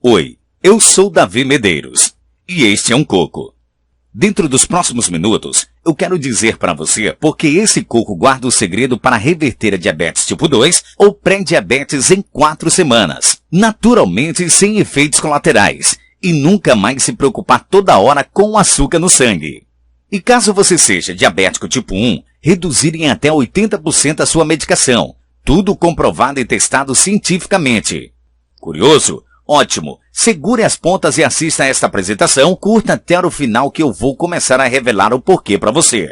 Oi, eu sou Davi Medeiros e este é um coco. Dentro dos próximos minutos, eu quero dizer para você porque esse coco guarda o segredo para reverter a diabetes tipo 2 ou pré-diabetes em 4 semanas, naturalmente sem efeitos colaterais, e nunca mais se preocupar toda hora com o açúcar no sangue. E caso você seja diabético tipo 1, reduzir em até 80% a sua medicação, tudo comprovado e testado cientificamente. Curioso? Ótimo! Segure as pontas e assista a esta apresentação, curta até o final que eu vou começar a revelar o porquê para você.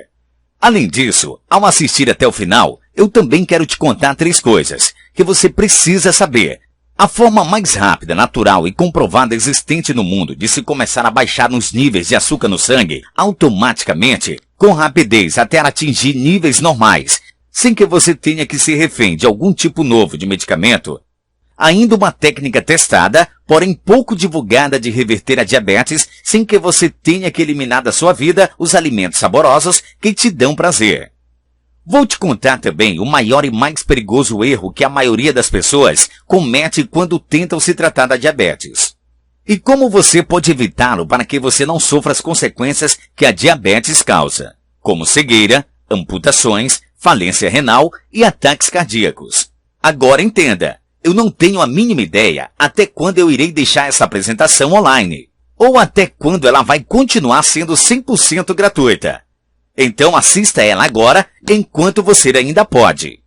Além disso, ao assistir até o final, eu também quero te contar 3 coisas que você precisa saber. A forma mais rápida, natural e comprovada existente no mundo de se começar a baixar os níveis de açúcar no sangue automaticamente, com rapidez até atingir níveis normais, sem que você tenha que ser refém de algum tipo novo de medicamento. Ainda uma técnica testada, porém pouco divulgada de reverter a diabetes sem que você tenha que eliminar da sua vida os alimentos saborosos que te dão prazer. Vou te contar também o maior e mais perigoso erro que a maioria das pessoas comete quando tentam se tratar da diabetes. E como você pode evitá-lo para que você não sofra as consequências que a diabetes causa, como cegueira, amputações, falência renal e ataques cardíacos. Agora entenda. Eu não tenho a mínima ideia até quando eu irei deixar essa apresentação online, ou até quando ela vai continuar sendo 100% gratuita. Então assista ela agora, enquanto você ainda pode.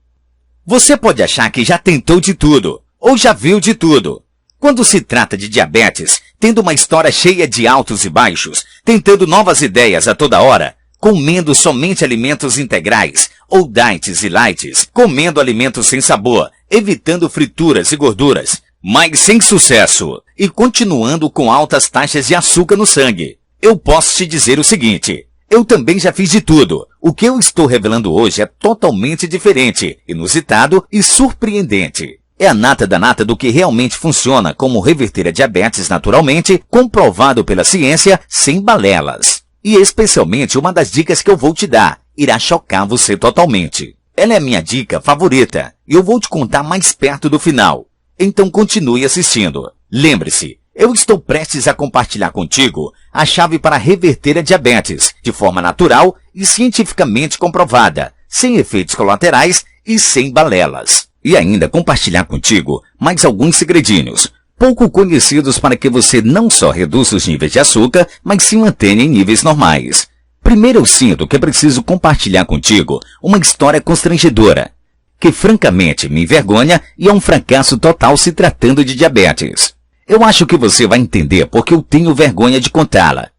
Você pode achar que já tentou de tudo, ou já viu de tudo. Quando se trata de diabetes, tendo uma história cheia de altos e baixos, tentando novas ideias a toda hora, comendo somente alimentos integrais, ou diets e lights, comendo alimentos sem sabor, evitando frituras e gorduras, mas sem sucesso, e continuando com altas taxas de açúcar no sangue. Eu posso te dizer o seguinte, eu também já fiz de tudo. O que eu estou revelando hoje é totalmente diferente, inusitado e surpreendente. É a nata da nata do que realmente funciona como reverter a diabetes naturalmente, comprovado pela ciência, sem balelas. E especialmente uma das dicas que eu vou te dar, irá chocar você totalmente. Ela é a minha dica favorita e eu vou te contar mais perto do final. Então continue assistindo. Lembre-se, eu estou prestes a compartilhar contigo a chave para reverter a diabetes de forma natural e cientificamente comprovada, sem efeitos colaterais e sem balelas. E ainda compartilhar contigo mais alguns segredinhos, pouco conhecidos para que você não só reduza os níveis de açúcar, mas se mantenha em níveis normais. Primeiro eu sinto que é preciso compartilhar contigo uma história constrangedora, que francamente me envergonha e é um fracasso total se tratando de diabetes. Eu acho que você vai entender porque eu tenho vergonha de contá-la.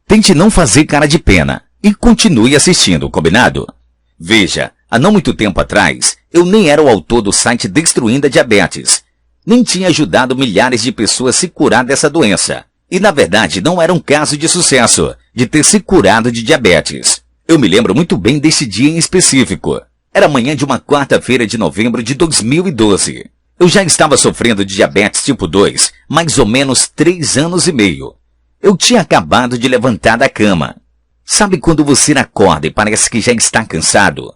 Tente não fazer cara de pena e continue assistindo, combinado? Veja, há não muito tempo atrás, eu nem era o autor do site Destruindo a Diabetes, nem tinha ajudado milhares de pessoas a se curar dessa doença. E na verdade não era um caso de sucesso, de ter se curado de diabetes. Eu me lembro muito bem desse dia em específico. Era manhã de uma quarta-feira de novembro de 2012. Eu já estava sofrendo de diabetes tipo 2, mais ou menos 3 anos e meio. Eu tinha acabado de levantar da cama. Sabe quando você acorda e parece que já está cansado?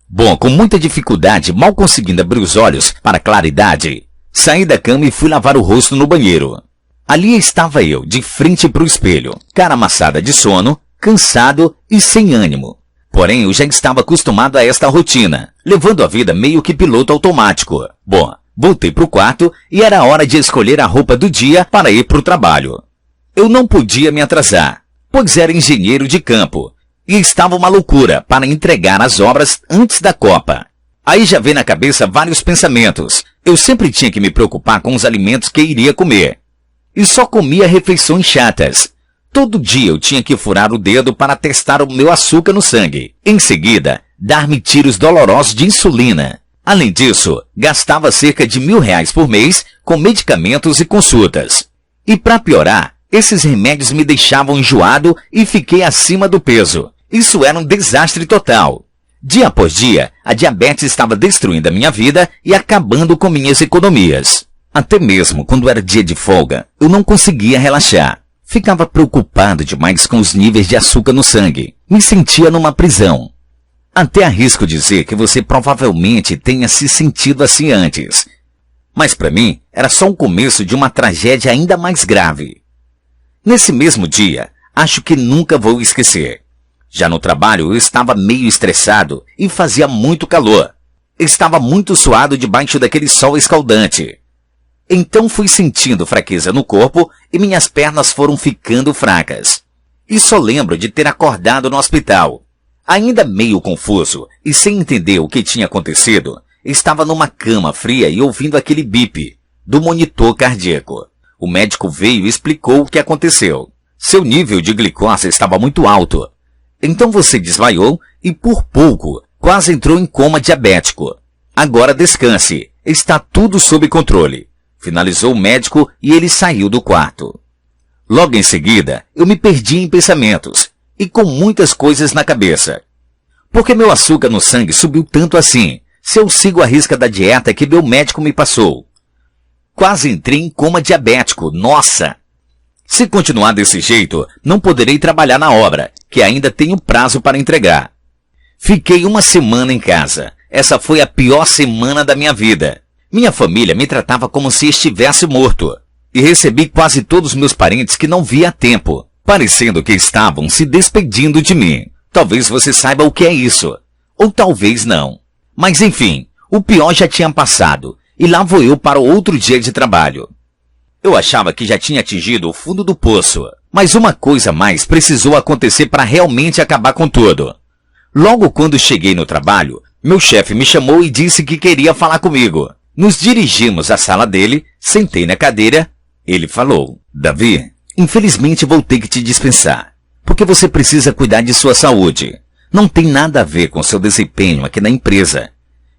Bom, com muita dificuldade, mal conseguindo abrir os olhos para a claridade, saí da cama e fui lavar o rosto no banheiro. Ali estava eu, de frente para o espelho, cara amassada de sono, cansado e sem ânimo. Porém, eu já estava acostumado a esta rotina, levando a vida meio que piloto automático. Bom, voltei para o quarto e era hora de escolher a roupa do dia para ir para o trabalho. Eu não podia me atrasar, pois era engenheiro de campo, e estava uma loucura para entregar as obras antes da Copa. Aí já veio na cabeça vários pensamentos. Eu sempre tinha que me preocupar com os alimentos que iria comer. E só comia refeições chatas. Todo dia eu tinha que furar o dedo para testar o meu açúcar no sangue. Em seguida, dar-me tiros dolorosos de insulina. Além disso, gastava cerca de R$1.000 por mês com medicamentos e consultas. E para piorar, esses remédios me deixavam enjoado e fiquei acima do peso. Isso era um desastre total. Dia após dia, a diabetes estava destruindo a minha vida e acabando com minhas economias. Até mesmo quando era dia de folga, eu não conseguia relaxar. Ficava preocupado demais com os níveis de açúcar no sangue. Me sentia numa prisão. Até arrisco dizer que você provavelmente tenha se sentido assim antes. Mas para mim, era só o começo de uma tragédia ainda mais grave. Nesse mesmo dia, acho que nunca vou esquecer. Já no trabalho, eu estava meio estressado e fazia muito calor. Estava muito suado debaixo daquele sol escaldante. Então fui sentindo fraqueza no corpo e minhas pernas foram ficando fracas. E só lembro de ter acordado no hospital. Ainda meio confuso e sem entender o que tinha acontecido, estava numa cama fria e ouvindo aquele bip do monitor cardíaco. O médico veio e explicou o que aconteceu. Seu nível de glicose estava muito alto. Então você desmaiou e por pouco quase entrou em coma diabético. Agora descanse, está tudo sob controle. Finalizou o médico e ele saiu do quarto. Logo em seguida, eu me perdi em pensamentos e com muitas coisas na cabeça. Por que meu açúcar no sangue subiu tanto assim, se eu sigo a risca da dieta que meu médico me passou? Quase entrei em coma diabético, nossa! Se continuar desse jeito, não poderei trabalhar na obra, que ainda tenho prazo para entregar. Fiquei uma semana em casa. Essa foi a pior semana da minha vida. Minha família me tratava como se estivesse morto. E recebi quase todos meus parentes que não via há tempo, parecendo que estavam se despedindo de mim. Talvez você saiba o que é isso. Ou talvez não. Mas enfim, o pior já tinha passado. E lá vou eu para outro dia de trabalho. Eu achava que já tinha atingido o fundo do poço. Mas uma coisa a mais precisou acontecer para realmente acabar com tudo. Logo quando cheguei no trabalho, meu chefe me chamou e disse que queria falar comigo. Nos dirigimos à sala dele, sentei na cadeira. Ele falou: Davi, infelizmente vou ter que te dispensar, porque você precisa cuidar de sua saúde. Não tem nada a ver com seu desempenho aqui na empresa.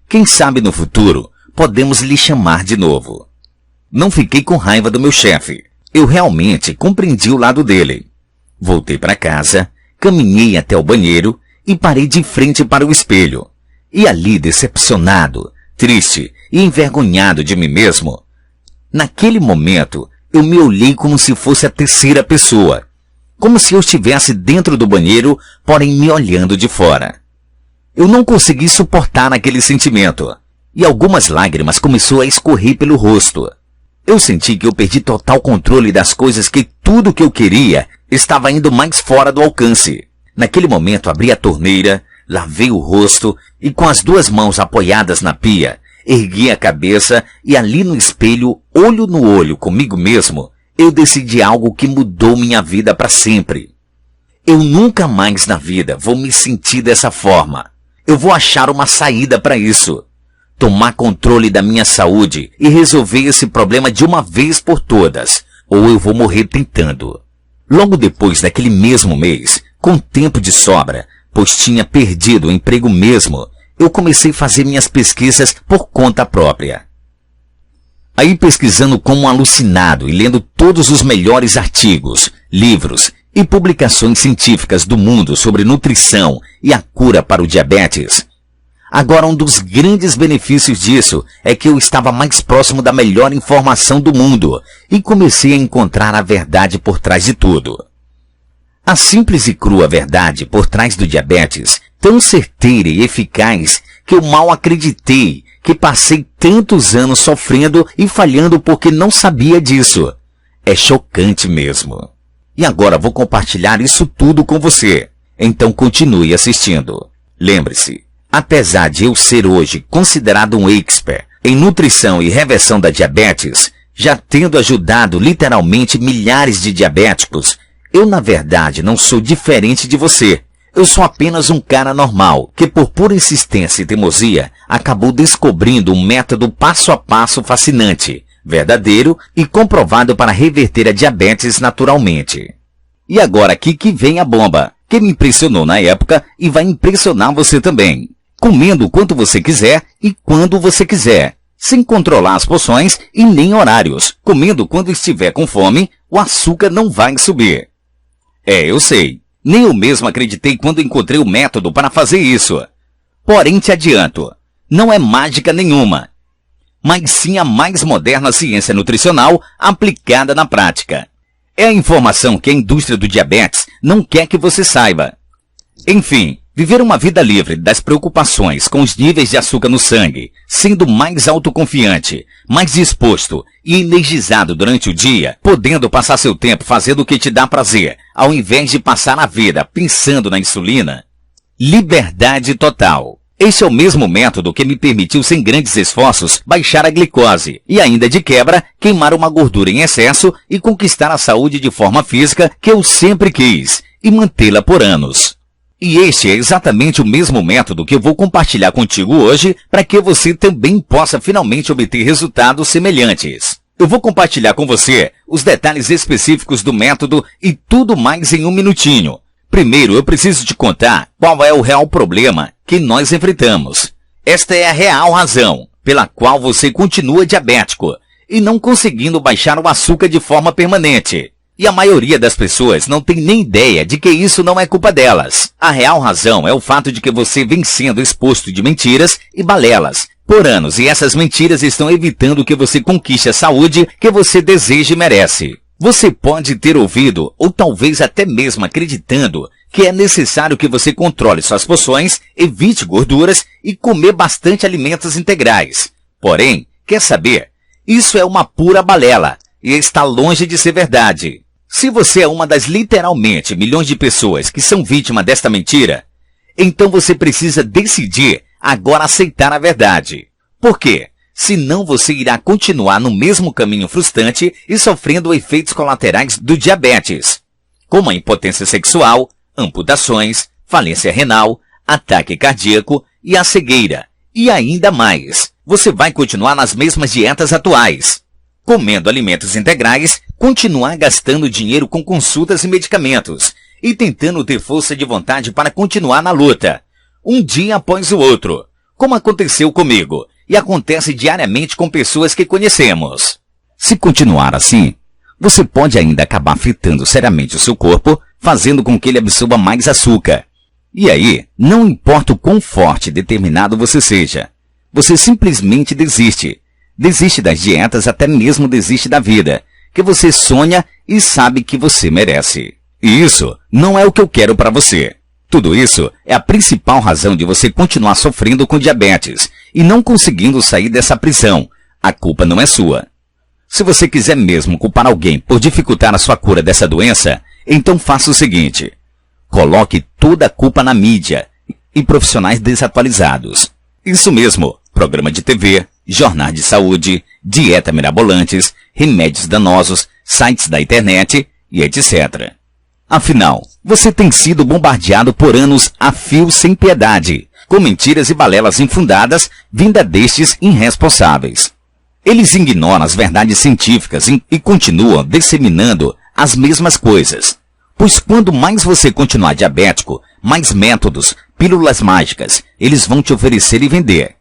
Quem sabe no futuro podemos lhe chamar de novo. Não fiquei com raiva do meu chefe. Eu realmente compreendi o lado dele. Voltei para casa, caminhei até o banheiro e parei de frente para o espelho. E ali, decepcionado, triste e envergonhado de mim mesmo, naquele momento, eu me olhei como se fosse a terceira pessoa. Como se eu estivesse dentro do banheiro, porém me olhando de fora. Eu não consegui suportar aquele sentimento. E algumas lágrimas começaram a escorrer pelo rosto. Eu senti que eu perdi total controle das coisas, que tudo que eu queria estava indo mais fora do alcance. Naquele momento abri a torneira, lavei o rosto e com as duas mãos apoiadas na pia, ergui a cabeça e ali no espelho, olho no olho comigo mesmo, eu decidi algo que mudou minha vida para sempre. Eu nunca mais na vida vou me sentir dessa forma. Eu vou achar uma saída para isso. Tomar controle da minha saúde e resolver esse problema de uma vez por todas, ou eu vou morrer tentando. Logo depois daquele mesmo mês, com tempo de sobra, pois tinha perdido o emprego mesmo, eu comecei a fazer minhas pesquisas por conta própria. Aí pesquisando como um alucinado e lendo todos os melhores artigos, livros e publicações científicas do mundo sobre nutrição e a cura para o diabetes. Agora, um dos grandes benefícios disso é que eu estava mais próximo da melhor informação do mundo e comecei a encontrar a verdade por trás de tudo. A simples e crua verdade por trás do diabetes, tão certeira e eficaz que eu mal acreditei que passei tantos anos sofrendo e falhando porque não sabia disso. É chocante mesmo. E agora vou compartilhar isso tudo com você. Então continue assistindo. Lembre-se, apesar de eu ser hoje considerado um expert em nutrição e reversão da diabetes, já tendo ajudado literalmente milhares de diabéticos, eu na verdade não sou diferente de você. Eu sou apenas um cara normal, que por pura insistência e teimosia, acabou descobrindo um método passo a passo fascinante, verdadeiro e comprovado para reverter a diabetes naturalmente. E agora aqui que vem a bomba, que me impressionou na época e vai impressionar você também. Comendo o quanto você quiser e quando você quiser, sem controlar as porções e nem horários. Comendo quando estiver com fome, o açúcar não vai subir. Eu sei. Nem eu mesmo acreditei quando encontrei o método para fazer isso. Porém, te adianto, não é mágica nenhuma, mas sim a mais moderna ciência nutricional aplicada na prática. É a informação que a indústria do diabetes não quer que você saiba. Enfim, Viver uma vida livre das preocupações com os níveis de açúcar no sangue, sendo mais autoconfiante, mais disposto e energizado durante o dia, podendo passar seu tempo fazendo o que te dá prazer, ao invés de passar a vida pensando na insulina. Liberdade total. Este é o mesmo método que me permitiu, sem grandes esforços, baixar a glicose e ainda de quebra, queimar uma gordura em excesso e conquistar a saúde de forma física que eu sempre quis e mantê-la por anos. E este é exatamente o mesmo método que eu vou compartilhar contigo hoje para que você também possa finalmente obter resultados semelhantes. Eu vou compartilhar com você os detalhes específicos do método e tudo mais em um minutinho. Primeiro, eu preciso te contar qual é o real problema que nós enfrentamos. Esta é a real razão pela qual você continua diabético e não conseguindo baixar o açúcar de forma permanente. E a maioria das pessoas não tem nem ideia de que isso não é culpa delas. A real razão é o fato de que você vem sendo exposto de mentiras e balelas por anos, e essas mentiras estão evitando que você conquiste a saúde que você deseja e merece. Você pode ter ouvido, ou talvez até mesmo acreditando, que é necessário que você controle suas porções, evite gorduras e comer bastante alimentos integrais. Porém, quer saber? Isso é uma pura balela e está longe de ser verdade. Se você é uma das literalmente milhões de pessoas que são vítimas desta mentira, então você precisa decidir agora aceitar a verdade. Por quê? Senão você irá continuar no mesmo caminho frustrante e sofrendo efeitos colaterais do diabetes, como a impotência sexual, amputações, falência renal, ataque cardíaco e a cegueira. E ainda mais, você vai continuar nas mesmas dietas atuais, comendo alimentos integrais, continuar gastando dinheiro com consultas e medicamentos e tentando ter força de vontade para continuar na luta, um dia após o outro, como aconteceu comigo e acontece diariamente com pessoas que conhecemos. Se continuar assim, você pode ainda acabar afetando seriamente o seu corpo, fazendo com que ele absorva mais açúcar. E aí, não importa o quão forte e determinado você seja, você simplesmente desiste. Desiste das dietas, até mesmo desiste da vida, que você sonha e sabe que você merece. E isso não é o que eu quero para você. Tudo isso é a principal razão de você continuar sofrendo com diabetes e não conseguindo sair dessa prisão. A culpa não é sua. Se você quiser mesmo culpar alguém por dificultar a sua cura dessa doença, então faça o seguinte: coloque toda a culpa na mídia e profissionais desatualizados. Isso mesmo, programa de TV, jornal de saúde, dieta mirabolantes, remédios danosos, sites da internet e etc. Afinal, você tem sido bombardeado por anos a fio sem piedade, com mentiras e balelas infundadas vinda destes irresponsáveis. Eles ignoram as verdades científicas e continuam disseminando as mesmas coisas. Pois quando mais você continuar diabético, mais métodos, pílulas mágicas, eles vão te oferecer e vender.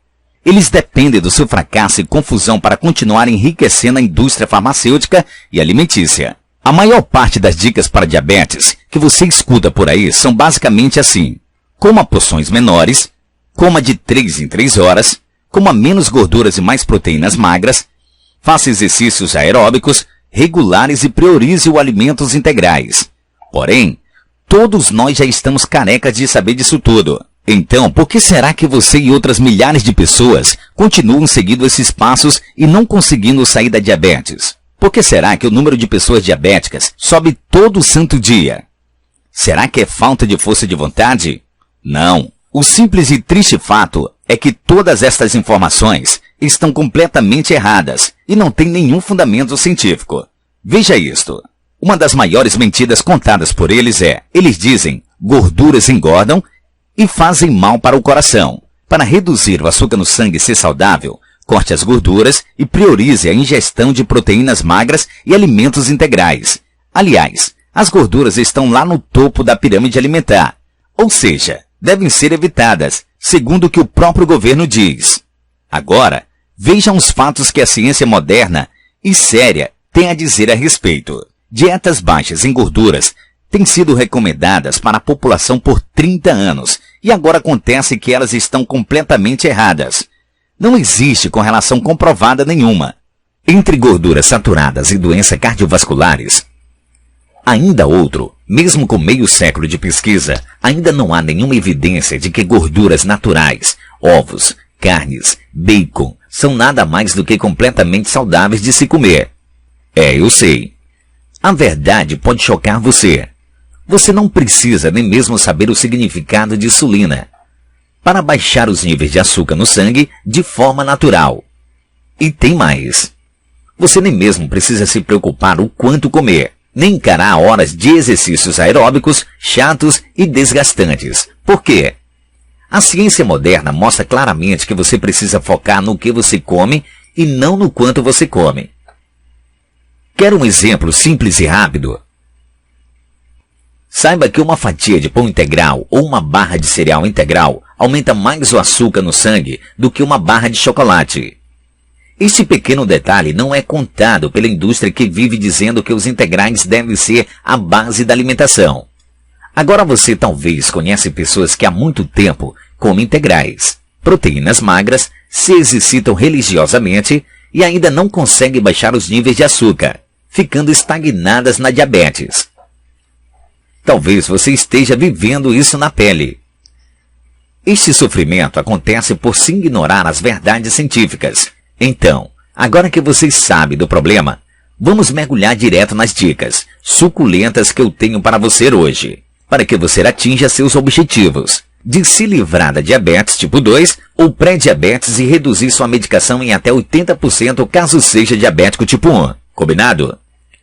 Eles dependem do seu fracasso e confusão para continuar enriquecendo a indústria farmacêutica e alimentícia. A maior parte das dicas para diabetes que você escuta por aí são basicamente assim: coma porções menores, coma de 3 em 3 horas, coma menos gorduras e mais proteínas magras, faça exercícios aeróbicos regulares e priorize os alimentos integrais. Porém, todos nós já estamos carecas de saber disso tudo. Então, por que será que você e outras milhares de pessoas continuam seguindo esses passos e não conseguindo sair da diabetes? Por que será que o número de pessoas diabéticas sobe todo santo dia? Será que é falta de força de vontade? Não. O simples e triste fato é que todas estas informações estão completamente erradas e não têm nenhum fundamento científico. Veja isto. Uma das maiores mentiras contadas por eles é: eles dizem, gorduras engordam e fazem mal para o coração. Para reduzir o açúcar no sangue e ser saudável, corte as gorduras e priorize a ingestão de proteínas magras e alimentos integrais. Aliás, as gorduras estão lá no topo da pirâmide alimentar, ou seja, devem ser evitadas, segundo o que o próprio governo diz. Agora, vejam os fatos que a ciência moderna e séria tem a dizer a respeito. Dietas baixas em gorduras têm sido recomendadas para a população por 30 anos, e agora acontece que elas estão completamente erradas. Não existe correlação comprovada nenhuma entre gorduras saturadas e doenças cardiovasculares. Ainda outro Mesmo com meio século de pesquisa, ainda não há nenhuma evidência de que gorduras naturais, ovos, carnes, bacon, são nada mais do que completamente saudáveis de se comer. Eu sei. A verdade pode chocar você. Você não precisa nem mesmo saber o significado de insulina para baixar os níveis de açúcar no sangue de forma natural. E tem mais. Você nem mesmo precisa se preocupar o quanto comer, nem encarar horas de exercícios aeróbicos chatos e desgastantes. Por quê? A ciência moderna mostra claramente que você precisa focar no que você come e não no quanto você come. Quer um exemplo simples e rápido? Saiba que uma fatia de pão integral ou uma barra de cereal integral aumenta mais o açúcar no sangue do que uma barra de chocolate. Este pequeno detalhe não é contado pela indústria que vive dizendo que os integrais devem ser a base da alimentação. Agora você talvez conhece pessoas que há muito tempo comem integrais, proteínas magras, se exercitam religiosamente e ainda não conseguem baixar os níveis de açúcar, ficando estagnadas na diabetes. Talvez você esteja vivendo isso na pele. Este sofrimento acontece por se ignorar as verdades científicas. Então, agora que você sabe do problema, vamos mergulhar direto nas dicas suculentas que eu tenho para você hoje, para que você atinja seus objetivos de se livrar da diabetes tipo 2 ou pré-diabetes e reduzir sua medicação em até 80% caso seja diabético tipo 1. Combinado?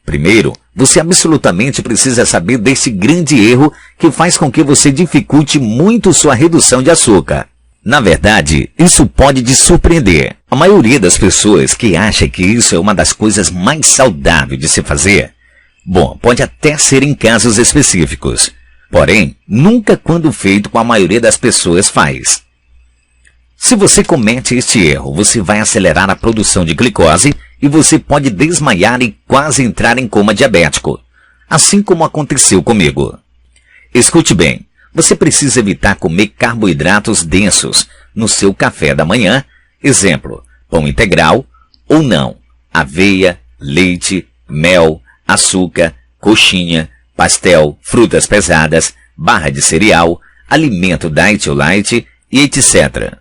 Primeiro, você absolutamente precisa saber desse grande erro que faz com que você dificulte muito sua redução de açúcar. Na verdade, isso pode te surpreender. A maioria das pessoas que acha que isso é uma das coisas mais saudáveis de se fazer, bom, pode até ser em casos específicos. Porém, nunca quando feito com a maioria das pessoas faz. Se você comete este erro, você vai acelerar a produção de glicose e você pode desmaiar e quase entrar em coma diabético, assim como aconteceu comigo. Escute bem, você precisa evitar comer carboidratos densos no seu café da manhã, exemplo, pão integral ou não, aveia, leite, mel, açúcar, coxinha, pastel, frutas pesadas, barra de cereal, alimento diet ou light e etc.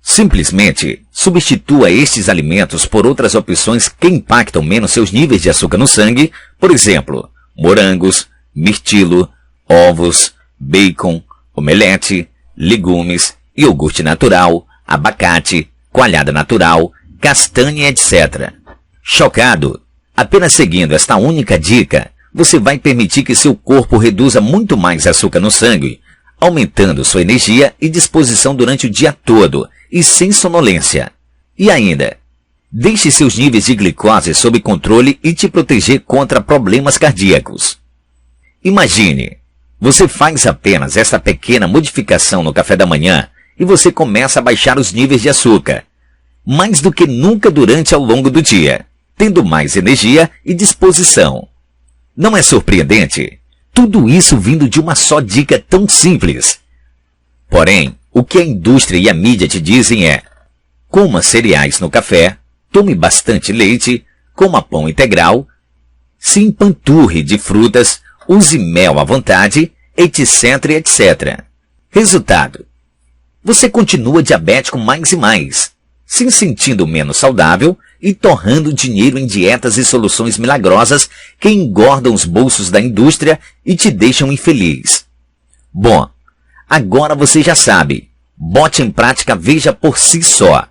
Simplesmente substitua estes alimentos por outras opções que impactam menos seus níveis de açúcar no sangue, por exemplo, morangos, mirtilo, ovos, bacon, omelete, legumes, iogurte natural, abacate, coalhada natural, castanha, etc. Chocado? Apenas seguindo esta única dica, você vai permitir que seu corpo reduza muito mais açúcar no sangue, aumentando sua energia e disposição durante o dia todo, e sem sonolência. E ainda, deixe seus níveis de glicose sob controle e te proteger contra problemas cardíacos. Imagine, você faz apenas esta pequena modificação no café da manhã e você começa a baixar os níveis de açúcar, mais do que nunca durante ao longo do dia, tendo mais energia e disposição. Não é surpreendente? Tudo isso vindo de uma só dica tão simples. Porém, o que a indústria e a mídia te dizem é: coma cereais no café, tome bastante leite, coma pão integral, se empanturre de frutas, use mel à vontade, etc, etc. Resultado: você continua diabético mais e mais, se sentindo menos saudável e torrando dinheiro em dietas e soluções milagrosas que engordam os bolsos da indústria e te deixam infeliz. Bom, agora você já sabe. Bote em prática, veja por si só.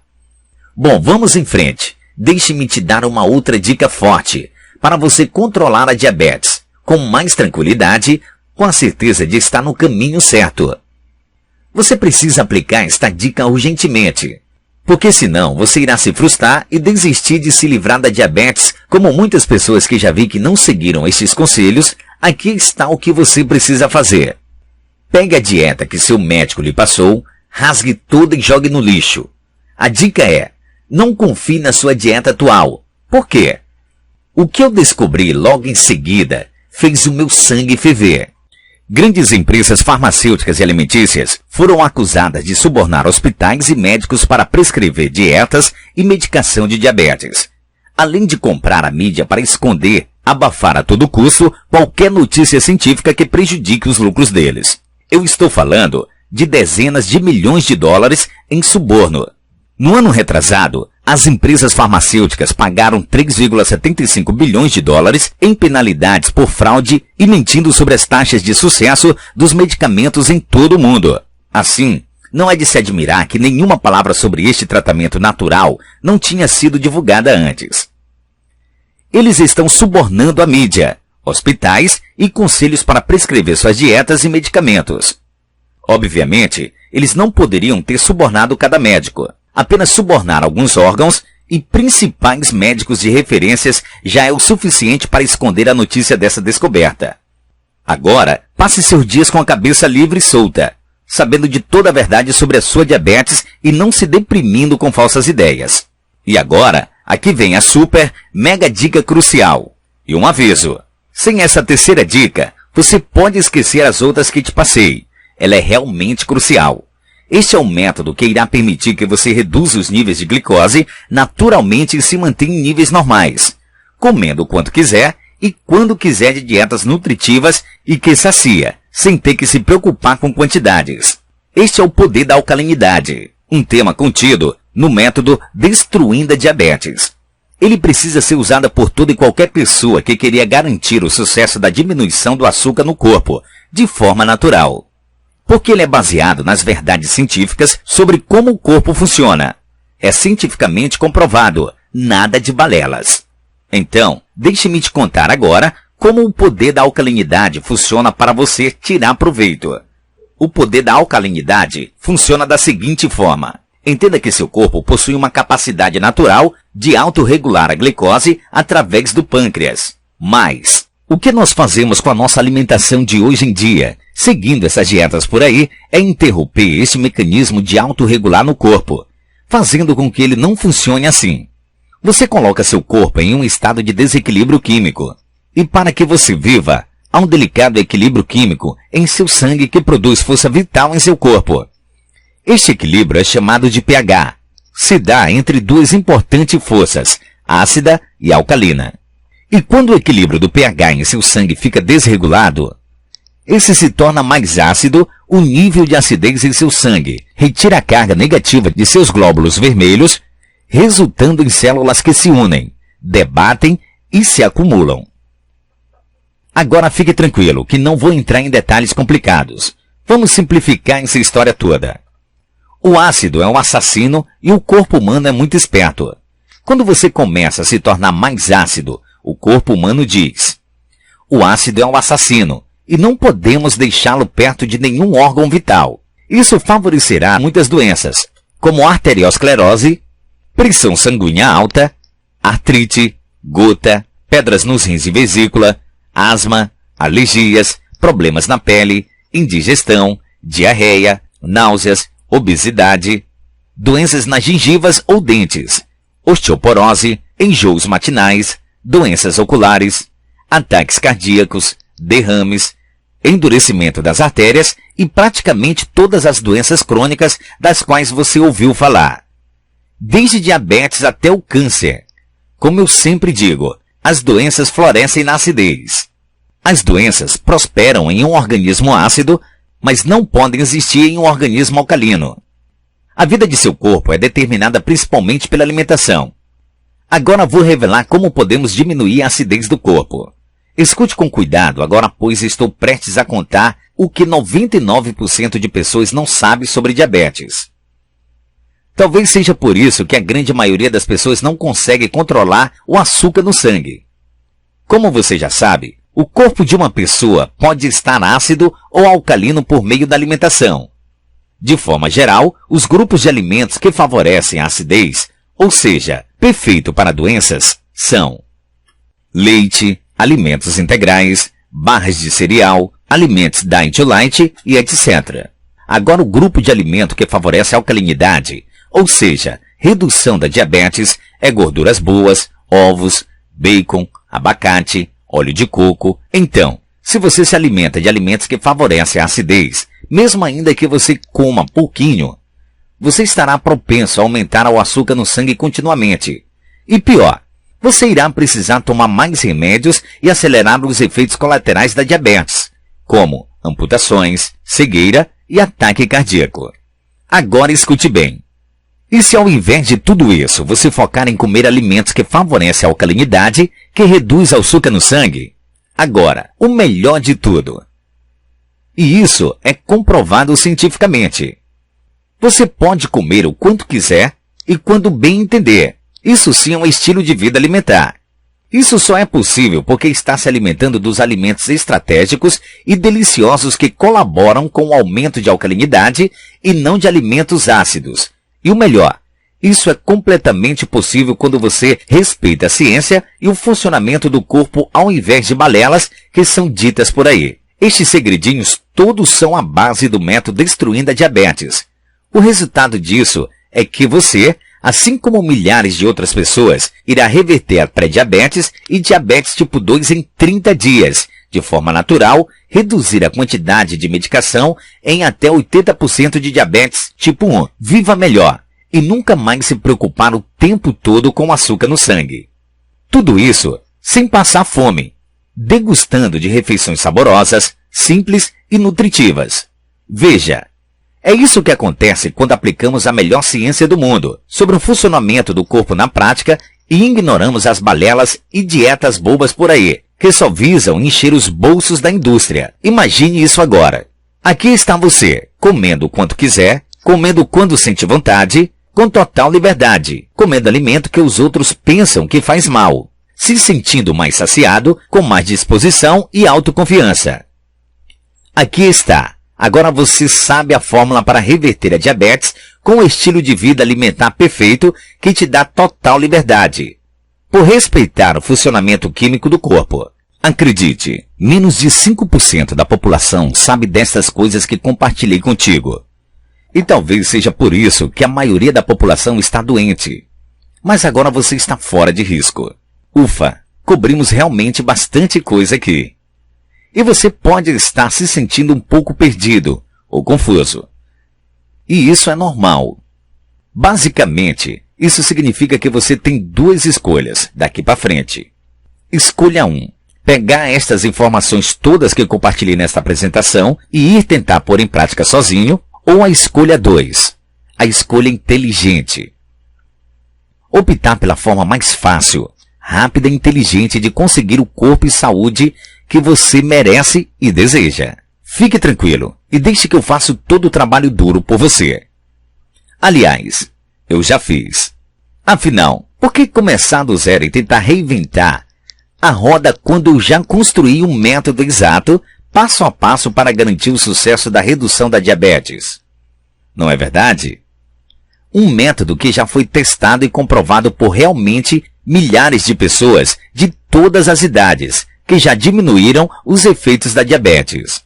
Bom, vamos em frente. Deixe-me te dar uma outra dica forte para você controlar a diabetes com mais tranquilidade, com a certeza de estar no caminho certo. Você precisa aplicar esta dica urgentemente, porque senão você irá se frustrar e desistir de se livrar da diabetes, como muitas pessoas que já vi que não seguiram estes conselhos. Aqui está o que você precisa fazer. Pegue a dieta que seu médico lhe passou, rasgue toda e jogue no lixo. A dica é: não confie na sua dieta atual. Por quê? O que eu descobri logo em seguida fez o meu sangue ferver. Grandes empresas farmacêuticas e alimentícias foram acusadas de subornar hospitais e médicos para prescrever dietas e medicação de diabetes, além de comprar a mídia para esconder abafar a todo custo qualquer notícia científica que prejudique os lucros deles. Eu estou falando de dezenas de milhões de dólares em suborno. No ano retrasado, as empresas farmacêuticas pagaram 3,75 bilhões de dólares em penalidades por fraude e mentindo sobre as taxas de sucesso dos medicamentos em todo o mundo. Assim, não é de se admirar que nenhuma palavra sobre este tratamento natural não tinha sido divulgada antes. Eles estão subornando a mídia, hospitais e conselhos para prescrever suas dietas e medicamentos. Obviamente, eles não poderiam ter subornado cada médico. Apenas subornar alguns órgãos e principais médicos de referências já é o suficiente para esconder a notícia dessa descoberta. Agora, passe seus dias com a cabeça livre e solta, sabendo de toda a verdade sobre a sua diabetes e não se deprimindo com falsas ideias. E agora, aqui vem a super, mega dica crucial. E um aviso. Sem essa terceira dica, você pode esquecer as outras que te passei. Ela é realmente crucial. Este é um método que irá permitir que você reduza os níveis de glicose naturalmente e se mantenha em níveis normais, comendo o quanto quiser e quando quiser de dietas nutritivas e que sacia, sem ter que se preocupar com quantidades. Este é o poder da alcalinidade, um tema contido no método Destruindo a Diabetes. Ele precisa ser usado por toda e qualquer pessoa que queria garantir o sucesso da diminuição do açúcar no corpo, de forma natural. Porque ele é baseado nas verdades científicas sobre como o corpo funciona. É cientificamente comprovado, nada de balelas. Então, deixe-me te contar agora como o poder da alcalinidade funciona para você tirar proveito. O poder da alcalinidade funciona da seguinte forma. Entenda que seu corpo possui uma capacidade natural de autorregular a glicose através do pâncreas. Mas, o que nós fazemos com a nossa alimentação de hoje em dia, seguindo essas dietas por aí, é interromper este mecanismo de autorregular no corpo, fazendo com que ele não funcione assim. Você coloca seu corpo em um estado de desequilíbrio químico. E para que você viva, há um delicado equilíbrio químico em seu sangue que produz força vital em seu corpo. Este equilíbrio é chamado de pH. Se dá entre duas importantes forças, ácida e alcalina. E quando o equilíbrio do pH em seu sangue fica desregulado, esse se torna mais ácido, o nível de acidez em seu sangue retira a carga negativa de seus glóbulos vermelhos, resultando em células que se unem, debatem e se acumulam. Agora fique tranquilo, que não vou entrar em detalhes complicados. Vamos simplificar essa história toda. O ácido é um assassino e o corpo humano é muito esperto. Quando você começa a se tornar mais ácido, o corpo humano diz: o ácido é um assassino e não podemos deixá-lo perto de nenhum órgão vital. Isso favorecerá muitas doenças, como arteriosclerose, pressão sanguínea alta, artrite, gota, pedras nos rins e vesícula, asma, alergias, problemas na pele, indigestão, diarreia, náuseas, obesidade, doenças nas gengivas ou dentes, osteoporose, enjoos matinais, doenças oculares, ataques cardíacos, derrames, endurecimento das artérias e praticamente todas as doenças crônicas das quais você ouviu falar. Desde diabetes até o câncer. Como eu sempre digo, as doenças florescem na acidez. As doenças prosperam em um organismo ácido, mas não podem existir em um organismo alcalino. A vida de seu corpo é determinada principalmente pela alimentação. Agora vou revelar como podemos diminuir a acidez do corpo. Escute com cuidado agora, pois estou prestes a contar o que 99% de pessoas não sabe sobre diabetes. Talvez seja por isso que a grande maioria das pessoas não consegue controlar o açúcar no sangue. Como você já sabe, o corpo de uma pessoa pode estar ácido ou alcalino por meio da alimentação. De forma geral, os grupos de alimentos que favorecem a acidez, ou seja, perfeito para doenças, são leite, alimentos integrais, barras de cereal, alimentos diet light e etc. Agora o grupo de alimento que favorece a alcalinidade, ou seja, redução da diabetes, é gorduras boas, ovos, bacon, abacate, óleo de coco. Então, se você se alimenta de alimentos que favorecem a acidez, mesmo ainda que você coma pouquinho, você estará propenso a aumentar o açúcar no sangue continuamente. E pior, você irá precisar tomar mais remédios e acelerar os efeitos colaterais da diabetes, como amputações, cegueira e ataque cardíaco. Agora escute bem. E se ao invés de tudo isso, você focar em comer alimentos que favorecem a alcalinidade, que reduz o açúcar no sangue? Agora, o melhor de tudo. E isso é comprovado cientificamente. Você pode comer o quanto quiser e quando bem entender. Isso sim é um estilo de vida alimentar. Isso só é possível porque está se alimentando dos alimentos estratégicos e deliciosos que colaboram com o aumento de alcalinidade e não de alimentos ácidos. E o melhor, isso é completamente possível quando você respeita a ciência e o funcionamento do corpo ao invés de balelas que são ditas por aí. Estes segredinhos todos são a base do método Destruindo a Diabetes. O resultado disso é que você, assim como milhares de outras pessoas, irá reverter a pré-diabetes e diabetes tipo 2 em 30 dias, de forma natural, reduzir a quantidade de medicação em até 80% de diabetes tipo 1. Viva melhor e nunca mais se preocupar o tempo todo com açúcar no sangue. Tudo isso sem passar fome, degustando de refeições saborosas, simples e nutritivas. Veja, é isso que acontece quando aplicamos a melhor ciência do mundo sobre o funcionamento do corpo na prática e ignoramos as balelas e dietas bobas por aí, que só visam encher os bolsos da indústria. Imagine isso agora. Aqui está você, comendo o quanto quiser, comendo quando sente vontade, com total liberdade, comendo alimento que os outros pensam que faz mal, se sentindo mais saciado, com mais disposição e autoconfiança. Aqui está. Agora você sabe a fórmula para reverter a diabetes com o estilo de vida alimentar perfeito que te dá total liberdade, por respeitar o funcionamento químico do corpo. Acredite, menos de 5% da população sabe dessas coisas que compartilhei contigo. E talvez seja por isso que a maioria da população está doente. Mas agora você está fora de risco. Ufa, cobrimos realmente bastante coisa aqui. E você pode estar se sentindo um pouco perdido ou confuso. E isso é normal. Basicamente, isso significa que você tem duas escolhas daqui para frente. Escolha 1. Pegar estas informações todas que eu compartilhei nesta apresentação e ir tentar pôr em prática sozinho. Ou a escolha 2. A escolha inteligente. Optar pela forma mais fácil, rápida e inteligente de conseguir o corpo e saúde que você merece e deseja. Fique tranquilo e deixe que eu faça todo o trabalho duro por você. Aliás, eu já fiz. Afinal, por que começar do zero e tentar reinventar a roda quando eu já construí um método exato, passo a passo para garantir o sucesso da redução da diabetes? Não é verdade? Um método que já foi testado e comprovado por realmente milhares de pessoas de todas as idades, que já diminuíram os efeitos da diabetes.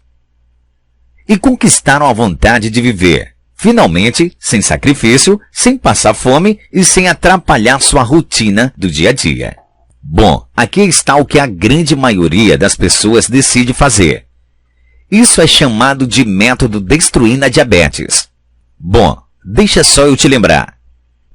E conquistaram a vontade de viver, finalmente, sem sacrifício, sem passar fome e sem atrapalhar sua rotina do dia a dia. Bom, aqui está o que a grande maioria das pessoas decide fazer. Isso é chamado de método Destruindo a Diabetes. Bom, deixa só eu te lembrar.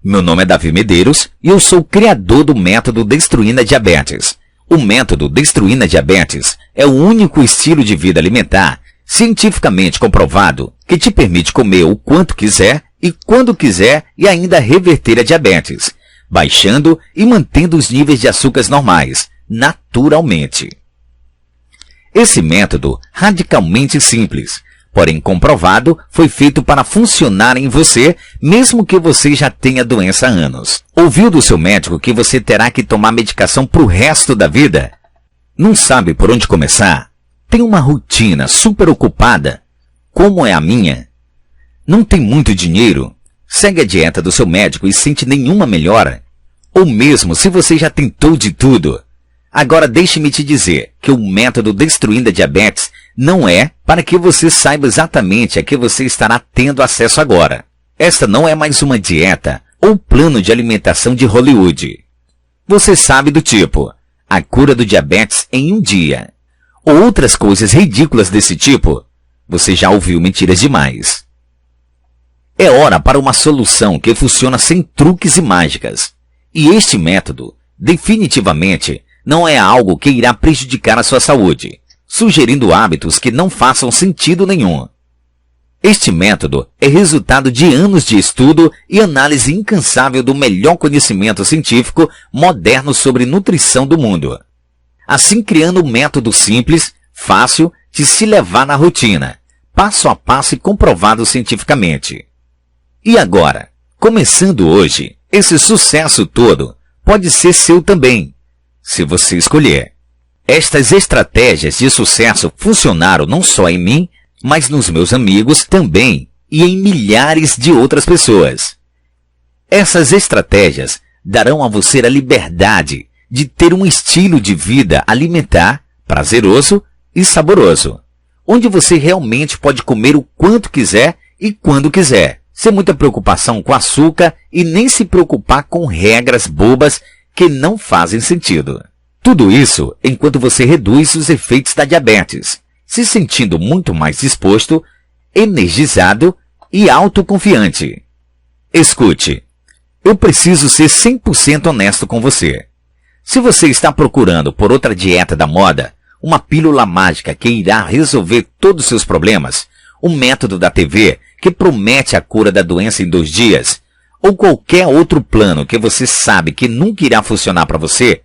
Meu nome é Davi Medeiros e eu sou o criador do método Destruindo a Diabetes. O método Destruindo a Diabetes é o único estilo de vida alimentar cientificamente comprovado que te permite comer o quanto quiser e quando quiser e ainda reverter a diabetes, baixando e mantendo os níveis de açúcares normais, naturalmente. Esse método, radicalmente simples, porém comprovado, foi feito para funcionar em você, mesmo que você já tenha doença há anos. Ouviu do seu médico que você terá que tomar medicação para o resto da vida? Não sabe por onde começar? Tem uma rotina super ocupada, como é a minha? Não tem muito dinheiro? Segue a dieta do seu médico e sente nenhuma melhora? Ou mesmo se você já tentou de tudo? Agora deixe-me te dizer que o método Destruindo a Diabetes não é para que você saiba exatamente a que você estará tendo acesso agora. Esta não é mais uma dieta ou plano de alimentação de Hollywood. Você sabe do tipo, a cura do diabetes em um dia. Ou outras coisas ridículas desse tipo. Você já ouviu mentiras demais. É hora para uma solução que funciona sem truques e mágicas. E este método definitivamente não é algo que irá prejudicar a sua saúde, sugerindo hábitos que não façam sentido nenhum. Este método é resultado de anos de estudo e análise incansável do melhor conhecimento científico moderno sobre nutrição do mundo. Assim, criando um método simples, fácil de se levar na rotina, passo a passo e comprovado cientificamente. E agora, começando hoje, esse sucesso todo pode ser seu também, se você escolher. Estas estratégias de sucesso funcionaram não só em mim, mas nos meus amigos também e em milhares de outras pessoas. Essas estratégias darão a você a liberdade de ter um estilo de vida alimentar, prazeroso e saboroso, onde você realmente pode comer o quanto quiser e quando quiser, sem muita preocupação com açúcar e nem se preocupar com regras bobas que não fazem sentido. Tudo isso enquanto você reduz os efeitos da diabetes, se sentindo muito mais disposto, energizado e autoconfiante. Escute, eu preciso ser 100% honesto com você. Se você está procurando por outra dieta da moda, uma pílula mágica que irá resolver todos os seus problemas, um método da TV que promete a cura da doença em 2 dias, ou qualquer outro plano que você sabe que nunca irá funcionar para você,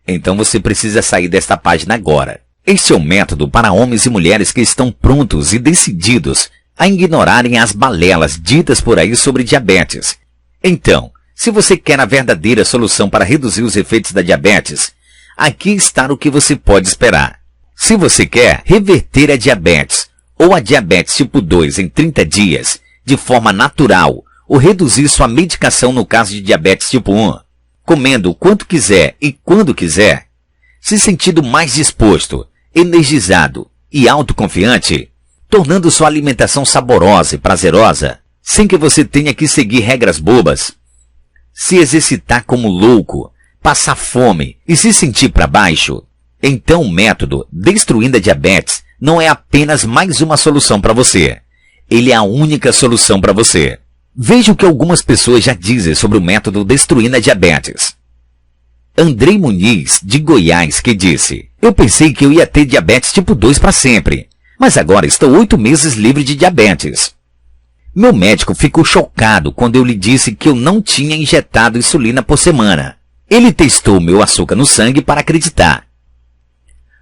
então você precisa sair desta página agora. Este é um método para homens e mulheres que estão prontos e decididos a ignorarem as balelas ditas por aí sobre diabetes. Então, se você quer a verdadeira solução para reduzir os efeitos da diabetes, aqui está o que você pode esperar. Se você quer reverter a diabetes ou a diabetes tipo 2 em 30 dias, de forma natural, ou reduzir sua medicação no caso de diabetes tipo 1, comendo o quanto quiser e quando quiser, se sentindo mais disposto, energizado e autoconfiante, tornando sua alimentação saborosa e prazerosa, sem que você tenha que seguir regras bobas, se exercitar como louco, passar fome e se sentir para baixo, então o método Destruindo a Diabetes não é apenas mais uma solução para você. Ele é a única solução para você. Veja o que algumas pessoas já dizem sobre o método Destruindo a Diabetes. Andrei Muniz, de Goiás, que disse: eu pensei que eu ia ter diabetes tipo 2 para sempre, mas agora estou 8 meses livre de diabetes. Meu médico ficou chocado quando eu lhe disse que eu não tinha injetado insulina por semana. Ele testou meu açúcar no sangue para acreditar.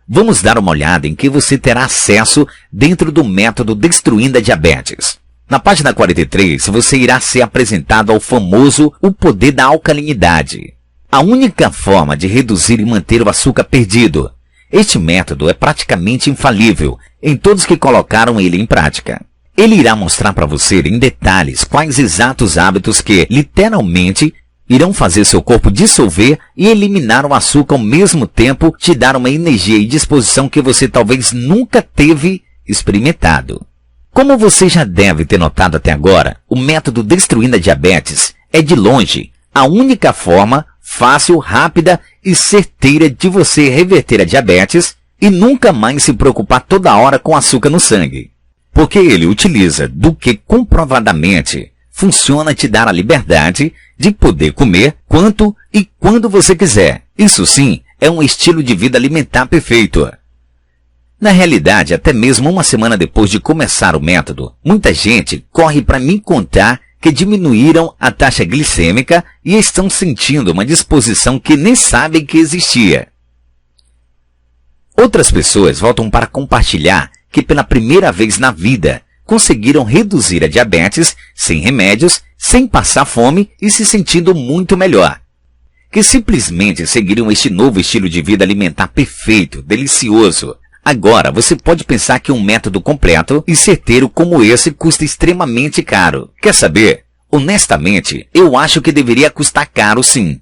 Vamos dar uma olhada em que você terá acesso dentro do método Destruindo a Diabetes. Na página 43, você irá ser apresentado ao famoso O Poder da Alcalinidade. A única forma de reduzir e manter o açúcar perdido. Este método é praticamente infalível em todos que colocaram ele em prática. Ele irá mostrar para você em detalhes quais exatos hábitos que, literalmente, irão fazer seu corpo dissolver e eliminar o açúcar ao mesmo tempo, te dar uma energia e disposição que você talvez nunca teve experimentado. Como você já deve ter notado até agora, o método Destruindo a Diabetes é de longe a única forma fácil, rápida e certeira de você reverter a diabetes e nunca mais se preocupar toda hora com açúcar no sangue. Porque ele utiliza do que comprovadamente funciona te dar a liberdade de poder comer quanto e quando você quiser. Isso sim, é um estilo de vida alimentar perfeito. Na realidade, até mesmo uma semana depois de começar o método, muita gente corre para me contar que diminuíram a taxa glicêmica e estão sentindo uma disposição que nem sabem que existia. Outras pessoas voltam para compartilhar que pela primeira vez na vida conseguiram reduzir a diabetes sem remédios, sem passar fome e se sentindo muito melhor. Que simplesmente seguiram este novo estilo de vida alimentar perfeito, delicioso. Agora você pode pensar que um método completo e certeiro como esse custa extremamente caro. Quer saber? Honestamente, eu acho que deveria custar caro sim.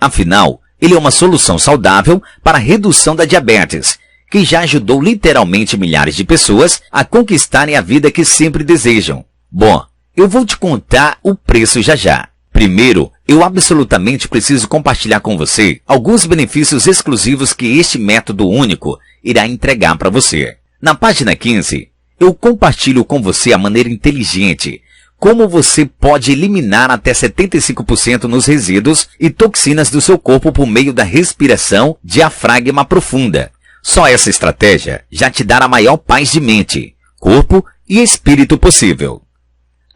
Afinal, ele é uma solução saudável para a redução da diabetes, que já ajudou literalmente milhares de pessoas a conquistarem a vida que sempre desejam. Bom, eu vou te contar o preço já já. Primeiro, eu absolutamente preciso compartilhar com você alguns benefícios exclusivos que este método único irá entregar para você. Na página 15, eu compartilho com você a maneira inteligente como você pode eliminar até 75% nos resíduos e toxinas do seu corpo por meio da respiração diafragma profunda. Só essa estratégia já te dará a maior paz de mente, corpo e espírito possível.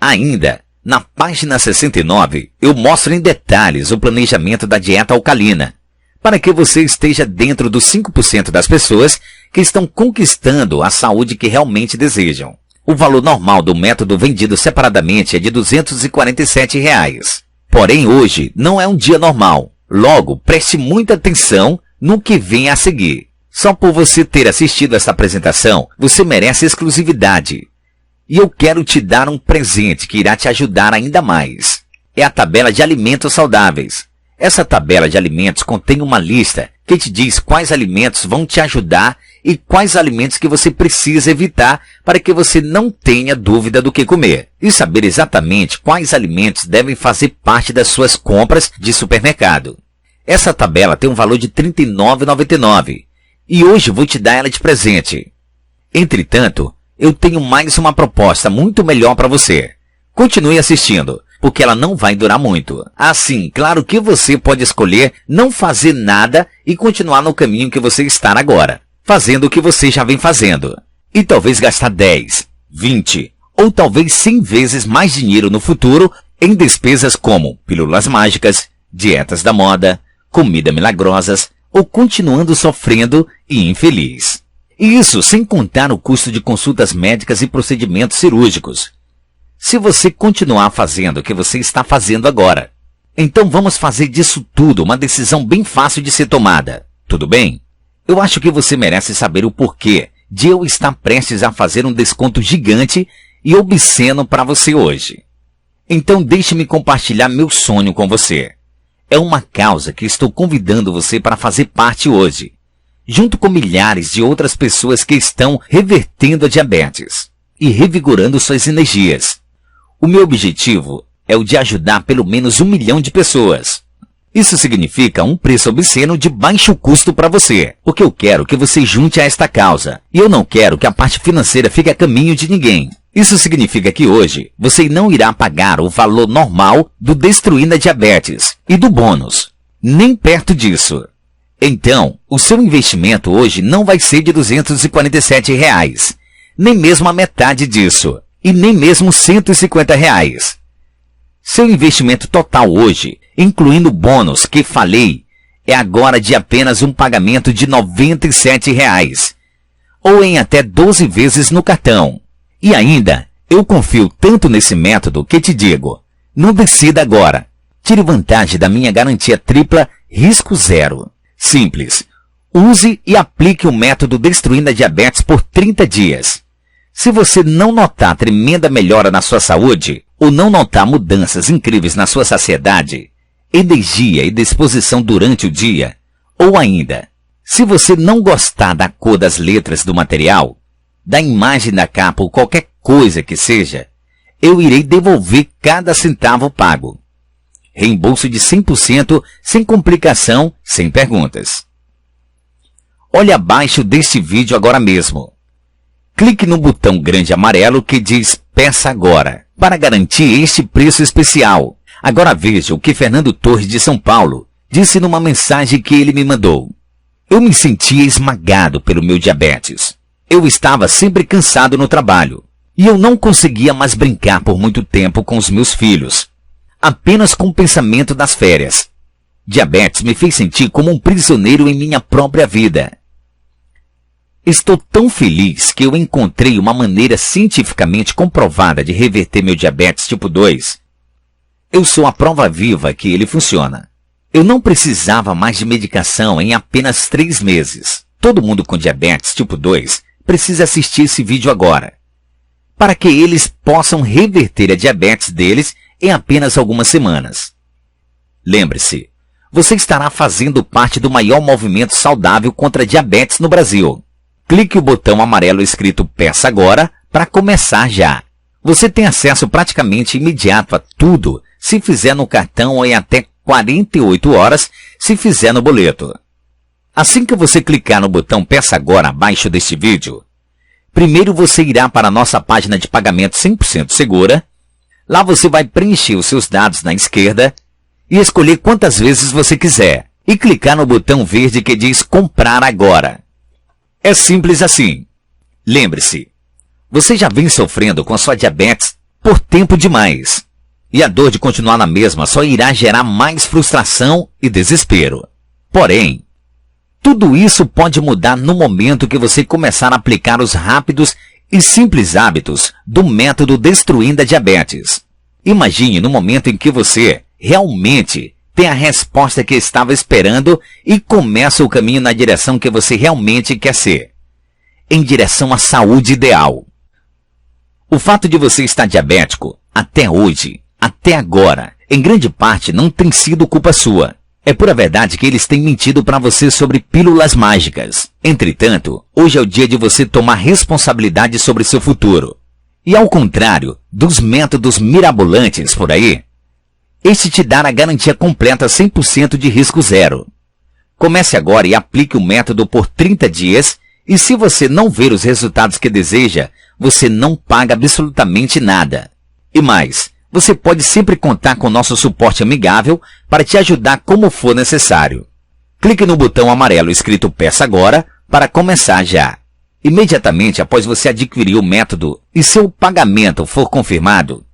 Ainda, na página 69, eu mostro em detalhes o planejamento da dieta alcalina, para que você esteja dentro dos 5% das pessoas que estão conquistando a saúde que realmente desejam. O valor normal do método vendido separadamente é de R$ 247. Porém, hoje não é um dia normal. Logo, preste muita atenção no que vem a seguir. Só por você ter assistido essa apresentação, você merece exclusividade. E eu quero te dar um presente que irá te ajudar ainda mais. É a tabela de alimentos saudáveis. Essa tabela de alimentos contém uma lista que te diz quais alimentos vão te ajudar e quais alimentos que você precisa evitar para que você não tenha dúvida do que comer. E saber exatamente quais alimentos devem fazer parte das suas compras de supermercado. Essa tabela tem um valor de R$ 39,99 e hoje vou te dar ela de presente. Entretanto, eu tenho mais uma proposta muito melhor para você. Continue assistindo, porque ela não vai durar muito. Assim, claro que você pode escolher não fazer nada e continuar no caminho que você está agora, fazendo o que você já vem fazendo. E talvez gastar 10, 20 ou talvez 100 vezes mais dinheiro no futuro em despesas como pílulas mágicas, dietas da moda, comida milagrosas ou continuando sofrendo e infeliz. E isso sem contar o custo de consultas médicas e procedimentos cirúrgicos. Se você continuar fazendo o que você está fazendo agora. Então vamos fazer disso tudo uma decisão bem fácil de ser tomada. Tudo bem? Eu acho que você merece saber o porquê de eu estar prestes a fazer um desconto gigante e obsceno para você hoje. Então deixe-me compartilhar meu sonho com você. É uma causa que estou convidando você para fazer parte hoje, junto com milhares de outras pessoas que estão revertendo a diabetes e revigorando suas energias. O meu objetivo é o de ajudar pelo menos 1 milhão de pessoas. Isso significa um preço obsceno de baixo custo para você, porque eu quero que você junte a esta causa. E eu não quero que a parte financeira fique a caminho de ninguém. Isso significa que hoje você não irá pagar o valor normal do Destruindo a Diabetes e do bônus. Nem perto disso. Então, o seu investimento hoje não vai ser de R$ 247, nem mesmo a metade disso, e nem mesmo R$ 150. Seu investimento total hoje, incluindo o bônus que falei, é agora de apenas um pagamento de R$ 97, ou em até 12 vezes no cartão. E ainda, eu confio tanto nesse método que te digo, não decida agora. Tire vantagem da minha garantia tripla risco zero. Simples. Use e aplique o método Destruindo a Diabetes por 30 dias. Se você não notar tremenda melhora na sua saúde, ou não notar mudanças incríveis na sua saciedade, energia e disposição durante o dia, ou ainda, se você não gostar da cor das letras do material, da imagem da capa ou qualquer coisa que seja, eu irei devolver cada centavo pago. Reembolso de 100% sem complicação, sem perguntas. Olhe abaixo deste vídeo agora mesmo. Clique no botão grande amarelo que diz Peça Agora, para garantir este preço especial. Agora veja o que Fernando Torres de São Paulo disse numa mensagem que ele me mandou. Eu me sentia esmagado pelo meu diabetes. Eu estava sempre cansado no trabalho. E eu não conseguia mais brincar por muito tempo com os meus filhos. Apenas com o pensamento das férias. Diabetes me fez sentir como um prisioneiro em minha própria vida. Estou tão feliz que eu encontrei uma maneira cientificamente comprovada de reverter meu diabetes tipo 2. Eu sou a prova viva que ele funciona. Eu não precisava mais de medicação em apenas 3 meses. Todo mundo com diabetes tipo 2 precisa assistir esse vídeo agora, para que eles possam reverter a diabetes deles em apenas algumas semanas. Lembre-se, você estará fazendo parte do maior movimento saudável contra a diabetes no Brasil. Clique o botão amarelo escrito Peça Agora para começar já. Você tem acesso praticamente imediato a tudo se fizer no cartão ou em até 48 horas se fizer no boleto. Assim que você clicar no botão Peça Agora abaixo deste vídeo, primeiro você irá para a nossa página de pagamento 100% segura. Lá você vai preencher os seus dados na esquerda e escolher quantas vezes você quiser e clicar no botão verde que diz comprar agora. É simples assim. Lembre-se, você já vem sofrendo com a sua diabetes por tempo demais. E a dor de continuar na mesma só irá gerar mais frustração e desespero. Porém, tudo isso pode mudar no momento que você começar a aplicar os rápidos e simples hábitos do método Destruindo a Diabetes. Imagine no momento em que você realmente tem a resposta que estava esperando e começa o caminho na direção que você realmente quer ser. Em direção à saúde ideal. O fato de você estar diabético, até hoje, até agora, em grande parte não tem sido culpa sua. É pura verdade que eles têm mentido para você sobre pílulas mágicas. Entretanto, hoje é o dia de você tomar responsabilidade sobre seu futuro. E ao contrário dos métodos mirabolantes por aí, este te dá a garantia completa 100% de risco zero. Comece agora e aplique o método por 30 dias e se você não ver os resultados que deseja, você não paga absolutamente nada. E mais, você pode sempre contar com nosso suporte amigável para te ajudar como for necessário. Clique no botão amarelo escrito Peça Agora para começar já. Imediatamente após você adquirir o método e seu pagamento for confirmado,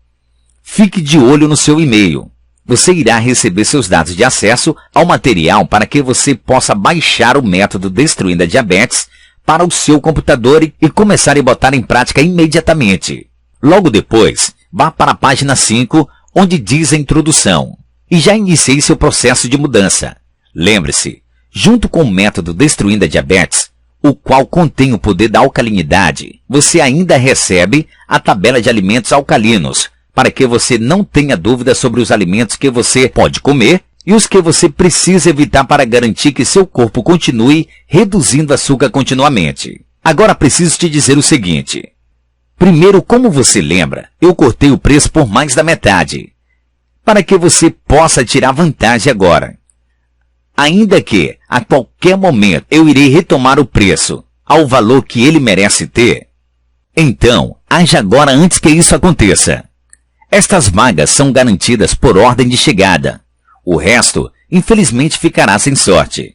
fique de olho no seu e-mail. Você irá receber seus dados de acesso ao material para que você possa baixar o método Destruindo a Diabetes para o seu computador e começar a botar em prática imediatamente. Logo depois, vá para a página 5, onde diz a introdução, e já iniciei seu processo de mudança. Lembre-se, junto com o método Destruindo a Diabetes, o qual contém o poder da alcalinidade, você ainda recebe a tabela de alimentos alcalinos, para que você não tenha dúvida sobre os alimentos que você pode comer e os que você precisa evitar para garantir que seu corpo continue reduzindo açúcar continuamente. Agora preciso te dizer o seguinte. Primeiro, como você lembra, eu cortei o preço por mais da metade, para que você possa tirar vantagem agora. Ainda que, a qualquer momento, eu irei retomar o preço ao valor que ele merece ter, então, haja agora antes que isso aconteça. Estas vagas são garantidas por ordem de chegada. O resto, infelizmente, ficará sem sorte.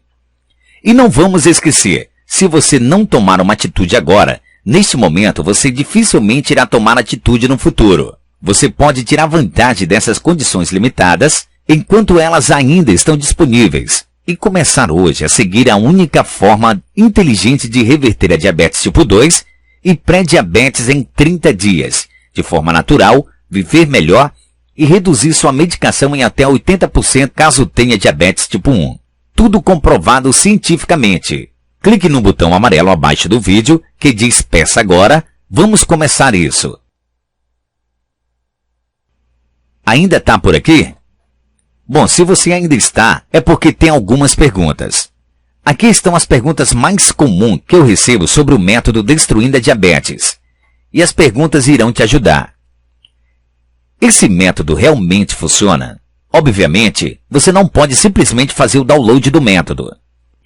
E não vamos esquecer, se você não tomar uma atitude agora, neste momento você dificilmente irá tomar atitude no futuro. Você pode tirar vantagem dessas condições limitadas, enquanto elas ainda estão disponíveis, e começar hoje a seguir a única forma inteligente de reverter a diabetes tipo 2 e pré-diabetes em 30 dias, de forma natural, viver melhor e reduzir sua medicação em até 80% caso tenha diabetes tipo 1. Tudo comprovado cientificamente. Clique no botão amarelo abaixo do vídeo que diz Peça Agora. Vamos começar isso. Ainda está por aqui? Bom, se você ainda está, é porque tem algumas perguntas. Aqui estão as perguntas mais comuns que eu recebo sobre o método Destruindo a Diabetes. E as perguntas irão te ajudar. Esse método realmente funciona? Obviamente, você não pode simplesmente fazer o download do método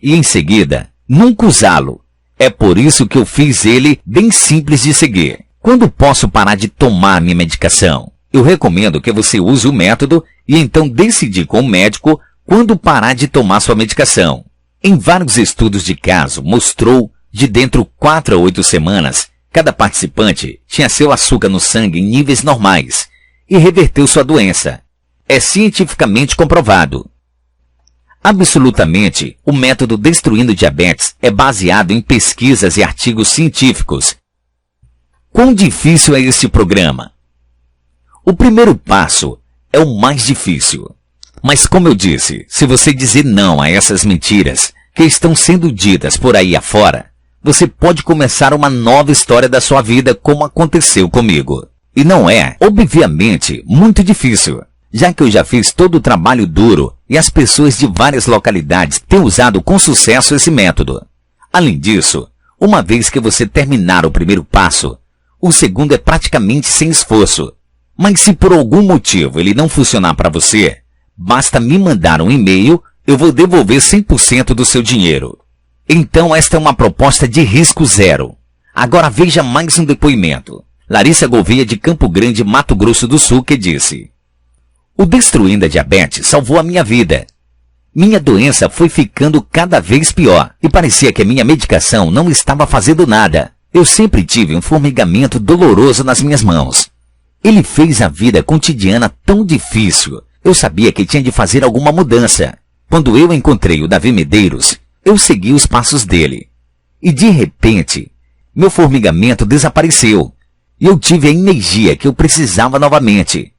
e, em seguida, nunca usá-lo. É por isso que eu fiz ele bem simples de seguir. Quando posso parar de tomar minha medicação? Eu recomendo que você use o método e então decidir com o médico quando parar de tomar sua medicação. Em vários estudos de caso, mostrou de dentro 4 a 8 semanas, cada participante tinha seu açúcar no sangue em níveis normais e reverteu sua doença. É cientificamente comprovado. Absolutamente, o método Destruindo Diabetes é baseado em pesquisas e artigos científicos. Quão difícil é este programa? O primeiro passo é o mais difícil. Mas como eu disse, se você dizer não a essas mentiras que estão sendo ditas por aí afora, você pode começar uma nova história da sua vida como aconteceu comigo. E não é, obviamente, muito difícil, já que eu já fiz todo o trabalho duro e as pessoas de várias localidades têm usado com sucesso esse método. Além disso, uma vez que você terminar o primeiro passo, o segundo é praticamente sem esforço. Mas se por algum motivo ele não funcionar para você, basta me mandar um e-mail, eu vou devolver 100% do seu dinheiro. Então esta é uma proposta de risco zero. Agora veja mais um depoimento. Larissa Gouveia de Campo Grande, Mato Grosso do Sul, que disse: o Destruindo a Diabetes salvou a minha vida. Minha doença foi ficando cada vez pior e parecia que a minha medicação não estava fazendo nada. Eu sempre tive um formigamento doloroso nas minhas mãos. Ele fez a vida cotidiana tão difícil. Eu sabia que tinha de fazer alguma mudança. Quando eu encontrei o Davi Medeiros, eu segui os passos dele. E de repente, meu formigamento desapareceu. E eu tive a energia que eu precisava novamente.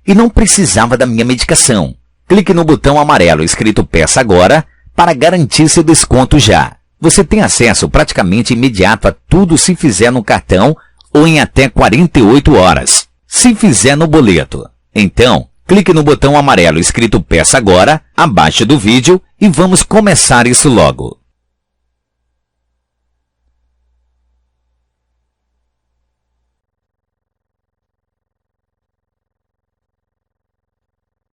E não precisava da minha medicação. Clique no botão amarelo escrito Peça Agora para garantir seu desconto já. Você tem acesso praticamente imediato a tudo se fizer no cartão ou em até 48 horas. Se fizer no boleto. Então, clique no botão amarelo escrito Peça Agora abaixo do vídeo e vamos começar isso logo.